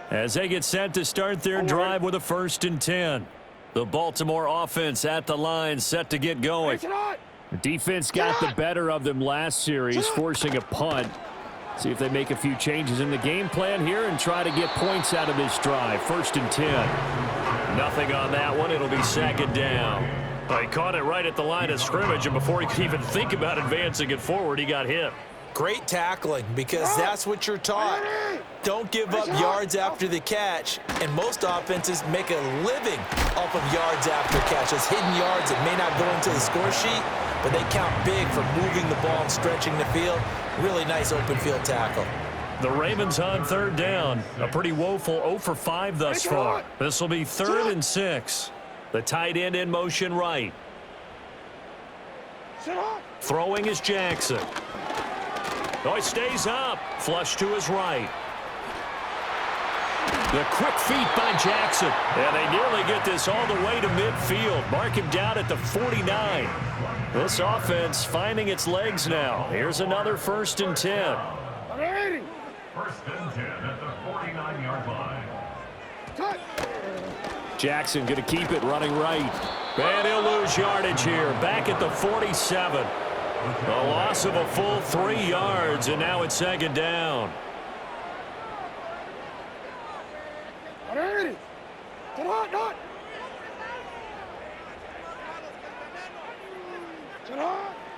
As they get set to start their drive with a 1st and 10. The Baltimore offense at the line, set to get going. The defense got the better of them last series, forcing a punt. See if they make a few changes in the game plan here and try to get points out of this drive. 1st and 10. Nothing on that one. It'll be 2nd down. Well, he caught it right at the line of scrimmage, and before he could even think about advancing it forward, he got hit. Great tackling, because that's what you're taught. Don't give up yards after the catch, and most offenses make a living off of yards after catch. Those hidden yards that may not go into the score sheet, but they count big for moving the ball and stretching the field. Really nice open field tackle. The Ravens on 3rd down. A pretty woeful 0 for 5 thus far. This will be 3rd and 6. The tight end in motion right. Throwing is Jackson. Oh, he stays up. Flush to his right. The quick feet by Jackson. And they nearly get this all the way to midfield. Mark him down at the 49. This offense finding its legs now. Here's another 1st and 10. 1st and 10 at the 49-yard line. Jackson going to keep it running right. And he'll lose yardage here. Back at the 47. A loss of a full 3 yards, and now it's 2nd down.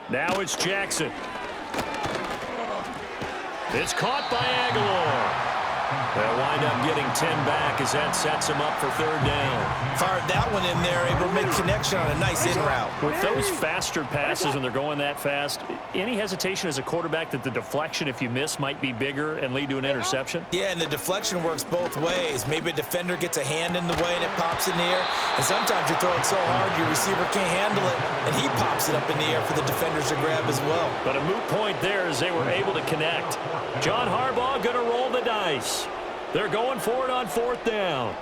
Now it's Jackson. It's caught by Aguilar. They'll wind up getting 10 back as that sets him up for 3rd down. Fired that one in there, able to make connection on a nice in route. With those faster passes and they're going that fast, any hesitation as a quarterback that the deflection, if you miss, might be bigger and lead to an interception? Yeah, and the deflection works both ways. Maybe a defender gets a hand in the way and it pops in the air. And sometimes you throw it so hard your receiver can't handle it, and he pops it up in the air for the defenders to grab as well. But a moot point there as they were able to connect. John Harbaugh going to roll the dice. They're going for it on 4th down.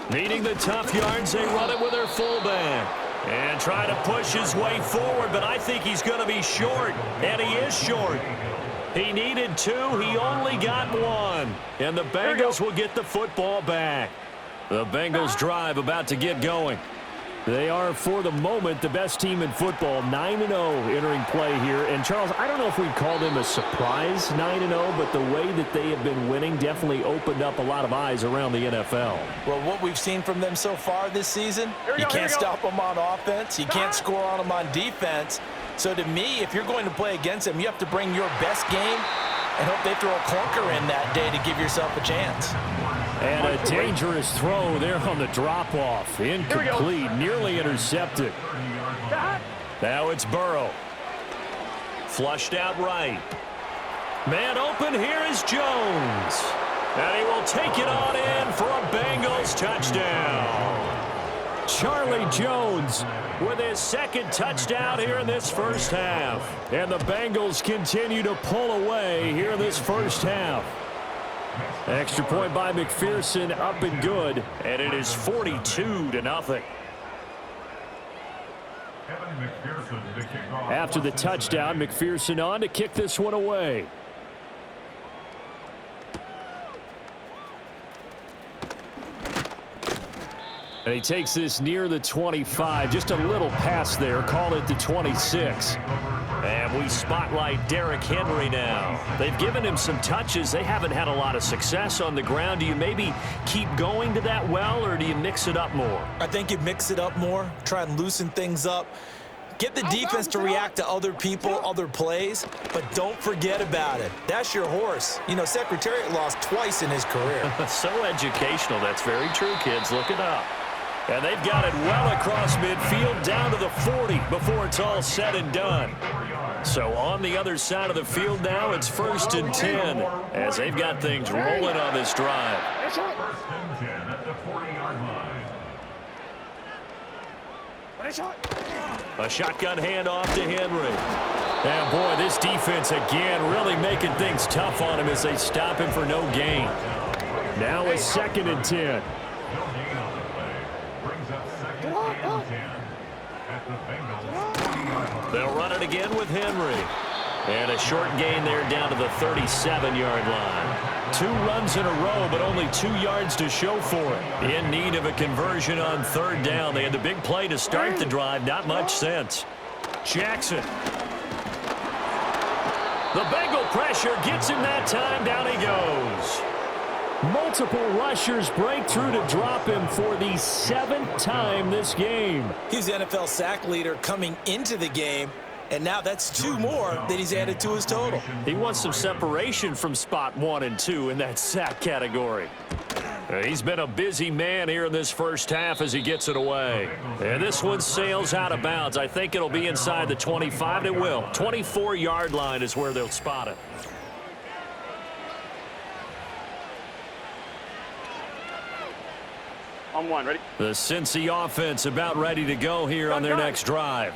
Needing the tough yards, they run it with their fullback. And try to push his way forward, but I think he's going to be short. And he is short. He needed 2. He only got 1. And the Bengals will get the football back. The Bengals drive about to get going. They are, for the moment, the best team in football, 9-0 entering play here. And, Charles, I don't know if we'd call them a surprise 9-0, but the way that they have been winning definitely opened up a lot of eyes around the NFL. Well, what we've seen from them so far this season, you can't stop them on offense. You can't score on them on defense. So, to me, if you're going to play against them, you have to bring your best game and hope they throw a clunker in that day to give yourself a chance. And a dangerous throw there on the drop-off. Incomplete, nearly intercepted. Now it's Burrow. Flushed out right. Man open, here is Jones. And he will take it on in for a Bengals touchdown. Charlie Jones with his 2nd touchdown here in this 1st half. And the Bengals continue to pull away here in this 1st half. Extra point by McPherson, up and good. And it is 42-0. After the touchdown, McPherson on to kick this one away. And he takes this near the 25. Just a little pass there. Call it the 26. And we spotlight Derrick Henry now. They've given him some touches. They haven't had a lot of success on the ground. Do you maybe keep going to that well, or do you mix it up more? I think you mix it up more. Try and loosen things up. Get the defense to react to other people, other plays, but don't forget about it. That's your horse. You know, Secretariat lost twice in his career. So educational. That's very true, kids. Look it up. And they've got it well across midfield down to the 40 before it's all said and done. So on the other side of the field now, it's 1st and 10 as they've got things rolling on this drive. 1st and 10 at the 40-yard line. A shotgun handoff to Henry. And boy, this defense again really making things tough on him as they stop him for no gain. Now it's 2nd and 10. They'll run it again with Henry. And a short gain there down to the 37-yard line. 2 runs in a row, but only 2 yards to show for it. In need of a conversion on 3rd down. They had the big play to start the drive. Not much sense. Jackson. The Bengal pressure gets him that time. Down he goes. Multiple rushers break through to drop him for the 7th time this game. He's the NFL sack leader coming into the game, and now that's 2 more that he's added to his total. He wants some separation from spot 1 and 2 in that sack category. He's been a busy man here in this first half as he gets it away. And this one sails out of bounds. I think it'll be inside the 25. It will. 24-yard line is where they'll spot it. On 1, ready? The Cincy offense about ready to go here on their next drive.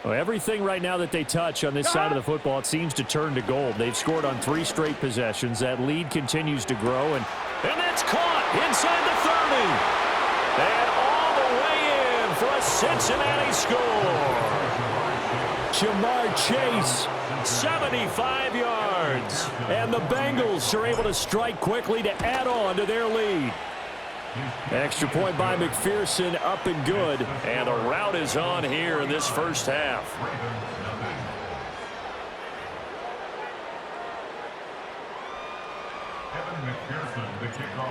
Well, everything right now that they touch on this side of the football, it seems to turn to gold. They've scored on 3 straight possessions. That lead continues to grow. And that's caught inside the 30. And all the way in for a Cincinnati score. Jamar Chase, 75 yards. and the Bengals are able to strike quickly to add on to their lead. Extra point by McPherson, up and good. And the route is on here in this first half.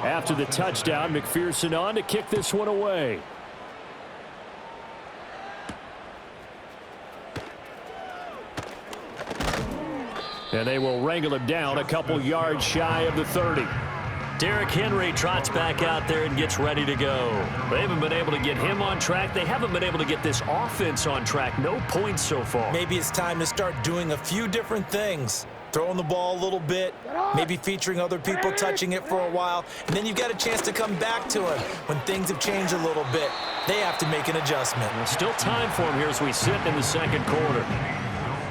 After the touchdown, McPherson on to kick this one away. And they will wrangle him down a couple yards shy of the 30. Derrick Henry trots back out there and gets ready to go. They haven't been able to get him on track. They haven't been able to get this offense on track. No points so far. Maybe it's time to start doing a few different things. Throwing the ball a little bit, maybe featuring other people touching it for a while, and then you've got a chance to come back to him when things have changed a little bit. They have to make an adjustment. Still time for him here as we sit in the second quarter.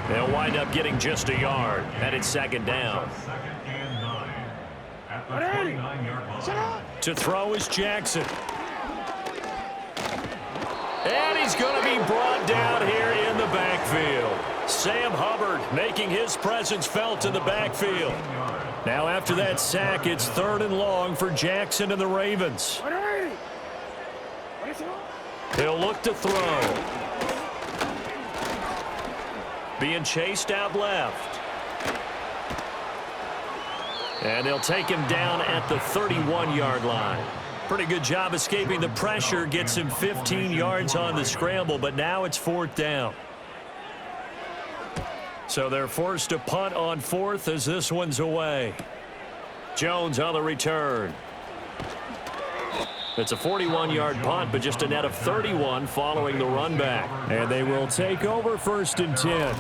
They'll wind up getting just a yard. And it's 2nd down. To throw is Jackson. And he's going to be brought down here in the backfield. Sam Hubbard making his presence felt in the backfield. Now after that sack, it's 3rd and long for Jackson and the Ravens. He'll look to throw. Being chased out left. And they'll take him down at the 31-yard line. Pretty good job escaping the pressure. Gets him 15 yards on the scramble, but now it's 4th down. So they're forced to punt on 4th as this one's away. Jones on the return. It's a 41-yard punt, but just a net of 31 following the run back. And they will take over 1st and 10.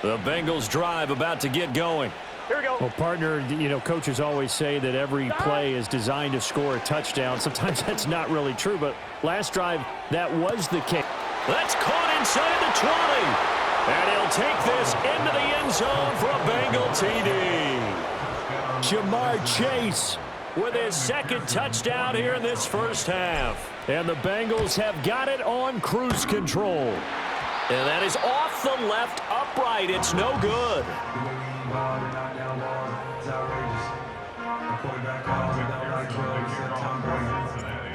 The Bengals drive about to get going. Here we go. Well, partner, you know, coaches always say that every play is designed to score a touchdown. Sometimes that's not really true, but last drive, that was the case. That's caught inside the 20. And he'll take this into the end zone for a Bengal TD. Jamar Chase With his 2nd touchdown here in this first half. And the Bengals have got it on cruise control. And that is off the left upright. It's no good.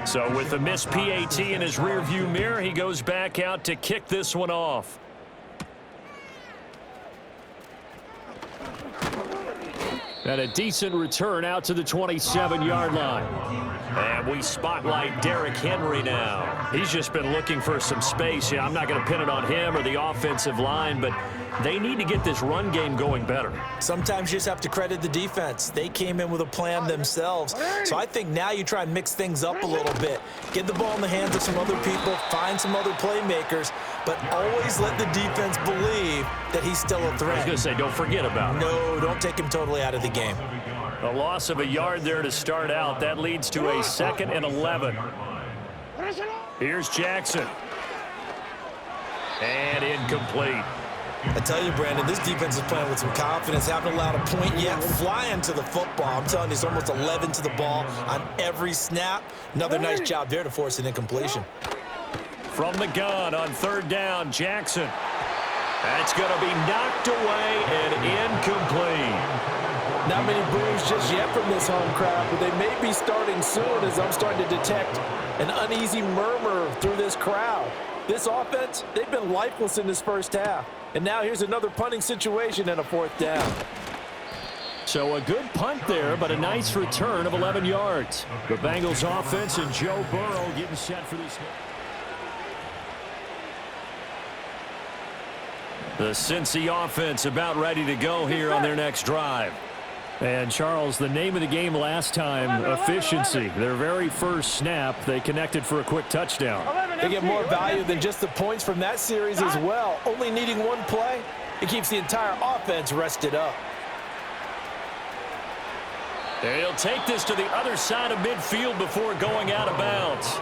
So with the missed PAT in his rearview mirror, he goes back out to kick this one off. And a decent return out to the 27-yard line. And we spotlight Derrick Henry now. He's just been looking for some space. Yeah, I'm not going to pin it on him or the offensive line, but they need to get this run game going better. Sometimes you just have to credit the defense. They came in with a plan themselves. So I think now you try and mix things up a little bit. Get the ball in the hands of some other people, find some other playmakers, but always let the defense believe that he's still a threat. I was going to say, don't forget about him. No, don't take him totally out of the game. A loss of a yard there to start out. That leads to a 2nd and 11. Here's Jackson. And incomplete. I tell you, Brandon, this defense is playing with some confidence. Haven't allowed a point yet. Flying to the football. I'm telling you, it's almost 11 to the ball on every snap. Another nice job there to force an incompletion. From the gun on 3rd down, Jackson. That's going to be knocked away and incomplete. Not many boos just yet from this home crowd, but they may be starting soon as I'm starting to detect an uneasy murmur through this crowd. This offense, they've been lifeless in this first half. And now here's another punting situation and a 4th down. So a good punt there, but a nice return of 11 yards. The Bengals offense and Joe Burrow getting set for this. The Cincy offense about ready to go here on their next drive. And, Charles, the name of the game last time, efficiency. Their very first snap, they connected for a quick touchdown. They get more value than just the points from that series as well. Only needing one play, it keeps the entire offense rested up. He'll take this to the other side of midfield before going out of bounds.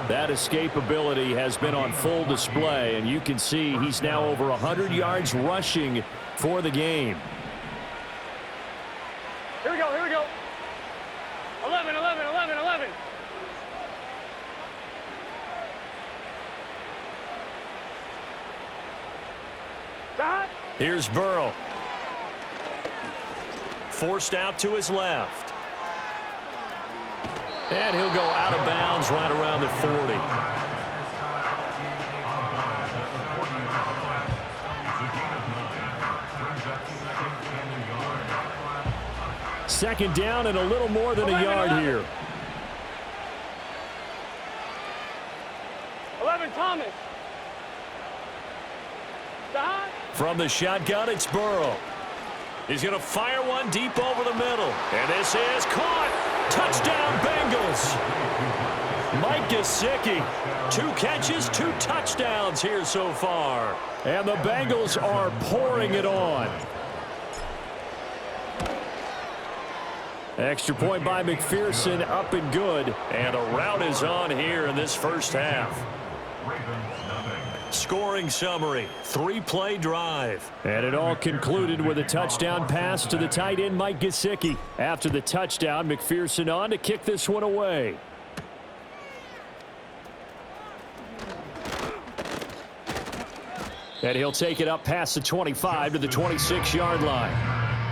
That escapability has been on full display, and you can see he's now over 100 yards rushing for the game. Here we go, here we go. 11, 11, 11, 11. Here's Burrow. Forced out to his left. And he'll go out of bounds right around the 40. Second down and a little more than a yard here. 11, Thomas. From the shotgun, it's Burrow. He's going to fire one deep over the middle. And this is caught. Touchdown, Bengals. Mike Gesicki. 2 catches, 2 touchdowns here so far. And the Bengals are pouring it on. Extra point by McPherson, up and good. And a rout is on here in this first half. Scoring summary, 3-play drive. And it all concluded with a touchdown pass to the tight end, Mike Gesicki. After the touchdown, McPherson on to kick this one away. And he'll take it up past the 25 to the 26-yard line.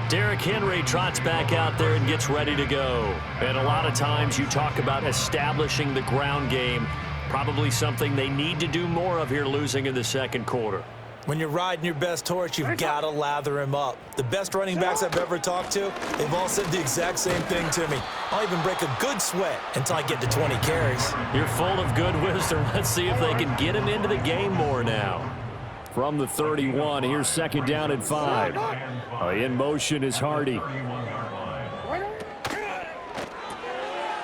Derrick Henry trots back out there and gets ready to go. And a lot of times you talk about establishing the ground game. Probably something they need to do more of here, losing in the second quarter. When you're riding your best horse, you've got to lather him up. The best running backs I've ever talked to, they've all said the exact same thing to me. I'll even break a good sweat until I get to 20 carries. You're full of good wisdom. Let's see if they can get him into the game more now. From the 31, here's second down and 5. In motion is Hardy.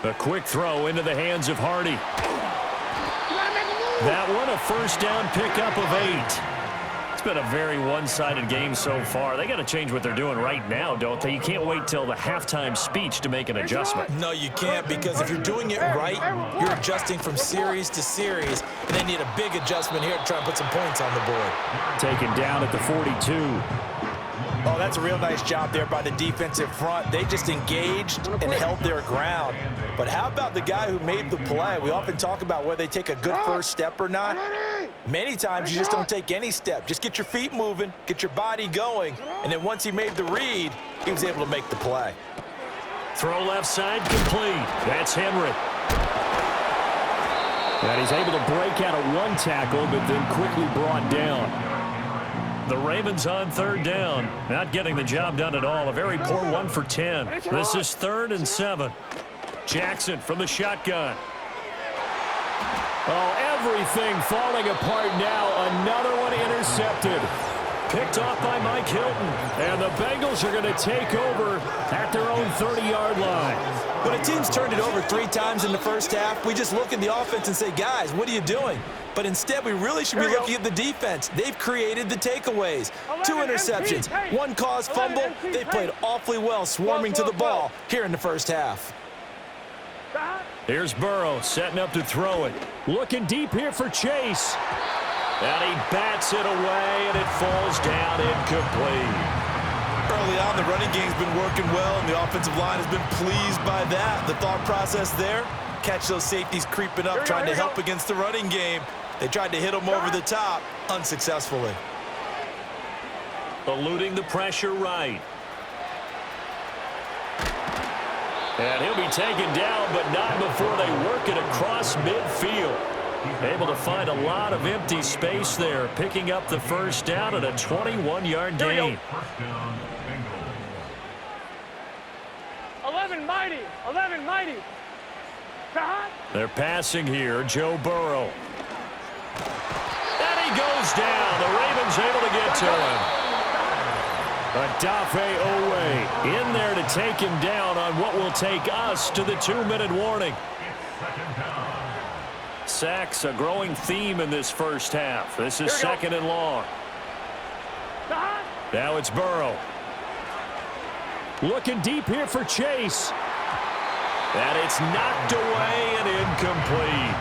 A quick throw into the hands of Hardy. That one, a first down pickup of 8. It's been a very one-sided game so far. They got to change what they're doing right now, don't they? You can't wait till the halftime speech to make an adjustment. No, you can't, because if you're doing it right, you're adjusting from series to series, and they need a big adjustment here to try and put some points on the board. Taken down at the 42. Oh, that's a real nice job there by the defensive front. They just engaged and held their ground. But how about the guy who made the play? We often talk about whether they take a good first step or not. Many times you just don't take any step. Just get your feet moving, get your body going, and then once he made the read, he was able to make the play. Throw left side complete. That's Henry. And he's able to break out of one tackle, but then quickly brought down. The Ravens on third down. Not getting the job done at all. A very poor 1 for 10. This is 3rd and 7. Jackson from the shotgun. Oh, everything falling apart now. Another one intercepted. Picked off by Mike Hilton. And the Bengals are going to take over at their own 30-yard line. When a team's turned it over 3 times in the first half, we just look at the offense and say, guys, what are you doing? But instead, we really should be looking at the defense. They've created the takeaways. 2 interceptions, 1 caused fumble. They played awfully well swarming to the ball here in the first half. Here's Burrow setting up to throw it. Looking deep here for Chase. And he bats it away, and it falls down incomplete. Early on, the running game's been working well, and the offensive line has been pleased by that. The thought process there, catch those safeties creeping up, trying to help against the running game. They tried to hit them over the top, unsuccessfully. eluding the pressure right. And he'll be taken down, but not before they work it across midfield. Able to find a lot of empty space there, picking up the first down at a 21-yard gain. 11 mighty. 11 mighty. They're passing here, Joe Burrow. And he goes down. The Ravens able to get to him. Adafe Owe in there to take him down on what will take us to the 2-minute warning. Sacks, a growing theme in this first half. This is second and long. Now it's Burrow. Looking deep here for Chase. And it's knocked away and incomplete.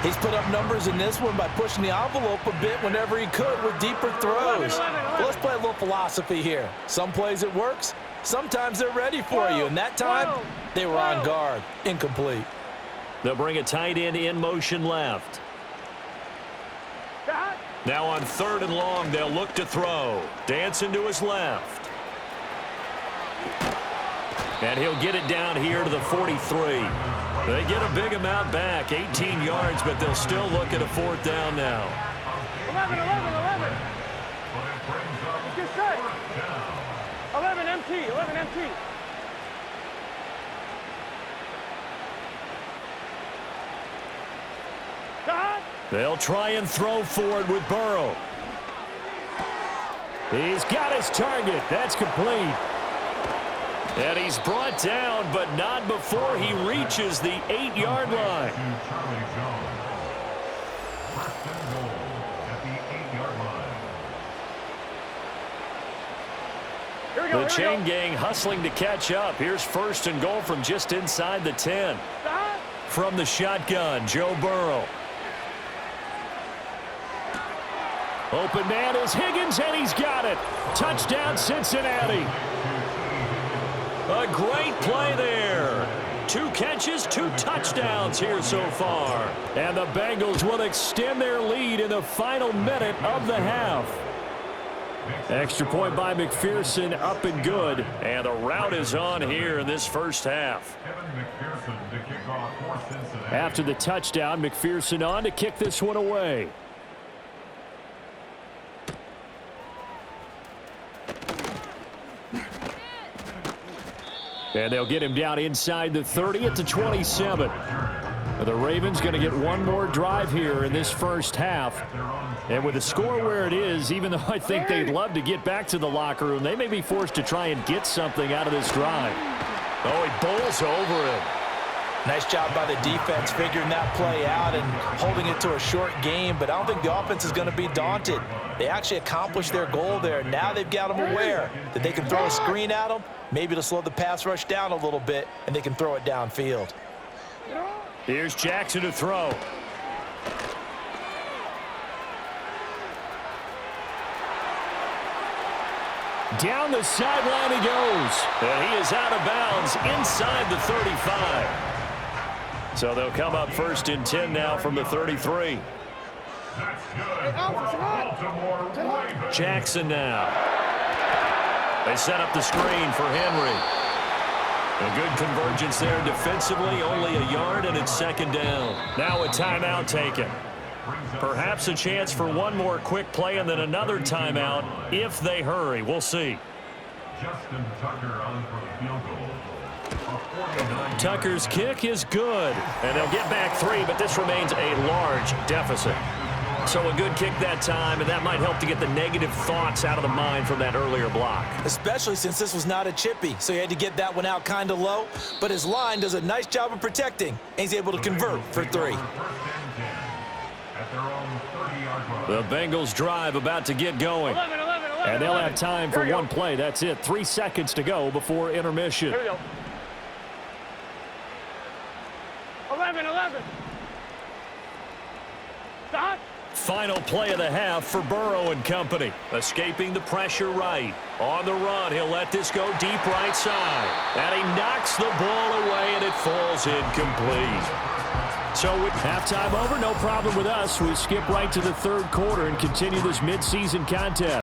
He's put up numbers in this one by pushing the envelope a bit whenever he could with deeper throws. But let's play a little philosophy here. Some plays it works. Sometimes they're ready for you. And that time, they were on guard. Incomplete. They'll bring a tight end in motion left. Now on 3rd and long, they'll look to throw. Dancing to his left. And he'll get it down here to the 43. They get a big amount back, 18 yards, but they'll still look at a 4th down now. 11. Just set. 11 MT. 11 MT. They'll try and throw forward with Burrow. He's got his target. That's complete. And he's brought down, but not before he reaches the 8-yard line. The chain gang hustling to catch up. Here's 1st and goal from just inside the 10. From the shotgun, Joe Burrow. Open man is Higgins, and he's got it. Touchdown, Cincinnati. A great play there. 2 catches, 2 touchdowns here so far. And the Bengals will extend their lead in the final minute of the half. Extra point by McPherson, up and good. And the route is on here in this first half. After the touchdown, McPherson on to kick this one away. And they'll get him down inside the 30 at the 27. The Ravens going to get one more drive here in this first half. And with the score where it is, even though I think they'd love to get back to the locker room, they may be forced to try and get something out of this drive. Oh, he bowls over him. Nice job by the defense figuring that play out and holding it to a short game, but I don't think the offense is going to be daunted. They actually accomplished their goal there. Now they've got them aware that they can throw a screen at them, maybe to slow the pass rush down a little bit, and they can throw it downfield. Here's Jackson to throw. Down the sideline he goes. And he is out of bounds inside the 35. So they'll come up 1st and 10 now from the 33. Jackson now. They set up the screen for Henry. A good convergence there defensively, only a yard, and it's 2nd down. Now a timeout taken. Perhaps a chance for one more quick play and then another timeout if they hurry. We'll see. Justin Tucker on for the field goal. Tucker's kick is good, and they'll get back 3, but this remains a large deficit. So a good kick that time, and that might help to get the negative thoughts out of the mind from that earlier block. Especially since this was not a chippy, so he had to get that one out kind of low. But his line does a nice job of protecting, and he's able to convert for 3. The Bengals drive about to get going. 11. And they'll have time for one play. That's it. 3 seconds to go before intermission. Here we go. 11. Stop. Final play of the half for Burrow and company. Escaping the pressure right. On the run, he'll let this go deep right side. And he knocks the ball away, and it falls incomplete. So with halftime over, no problem with us. We skip right to the 3rd quarter and continue this midseason contest.